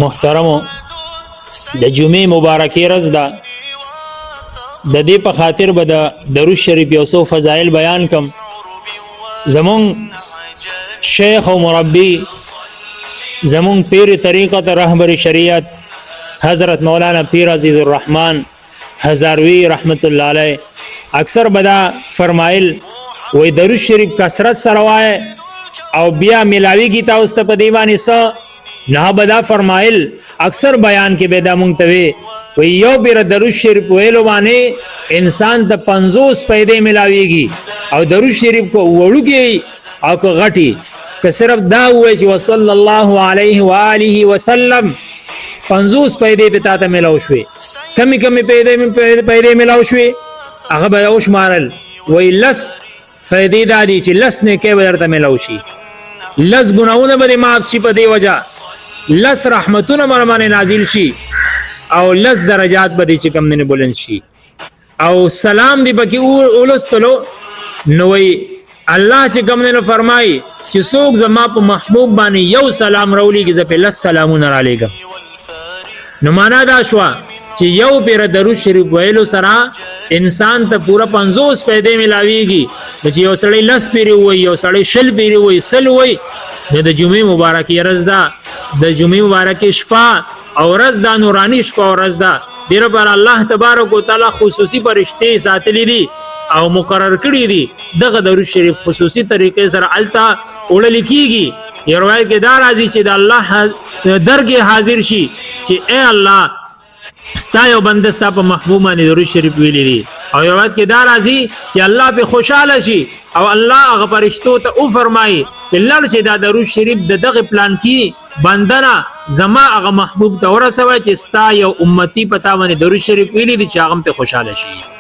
محترمو د جمعې مبارکې ورځ ده د دې په خاطر به د درود شریف یو څو فضایل بیان کم زمون شیخ او مربی زمون پیر طریقت رهبر شریعت حضرت مولانا پیر عزیز الرحمن هزاروی رحمت الله علیه اکثر بدا فرمایل وې درود شریف کثرت سره وای او بیا ملاوی کی تاسو ته په دیوانی سره نه بدا فرمایل اکثر بیان کې بيدا مونږ وی یو بیر درود شریف ویلو باندې انسان ته 50 پیدا ملاویږي او درود شریف کو وړو کې او کو غټي که صرف دا وای چې صلی الله علیه و آله وسلم 50 پیدا به تاسو ملاو شوي کمی پیدا ملاو شوي هغه به اوش مارل وی لس فائدې دادي چې لس نه کې ورته ملاو شي لس ګناونه به معاف شي په دی وجہ لس رحمتونه مرمانه نازل شي او لس درجات به چې کم نه بلند شي او سلام دی بکی اولستلو نوې الله چې کم نه فرمایي چې څوک زما په محبوب باندې یو سلام راولېږي زه په لس سلامونه را لېږم نو معنا دا شو چې یو پیر درود شریف ویلو سره انسان ته پورا 50 پیدا ملاويږي چې یو سړی لس پیری وي یو سړی شل پیری وي سل وي د جمعې مبارکې ورځ ده د جمعې مبارکې شپه او ورځ دا نورانی شپه او ورځ ده ډیر پر الله تبارک وتعالى خصوصي فرشتي ساتلې دي او مقرر کړی دي دغه درود شریف خصوصي طریقې سره التا وړل کیږي یو روایت کې دا راځي چې د الله درګه حاضر شي چې اے الله ستا یو بنده ستا په محبوب باندې درود شریف ویلي دي او یو وخت کې دا راځي چې الله په خوشاله شي او الله هغه فرشتو ته او فرمایي چې لړ چې دا درود شریف د دغه پلان کې بندنا زما هغه محبوب ته ورسوي چې ستا یو امتی پتا باندې درود شریف ویلي دي چې هغه په خوشاله شي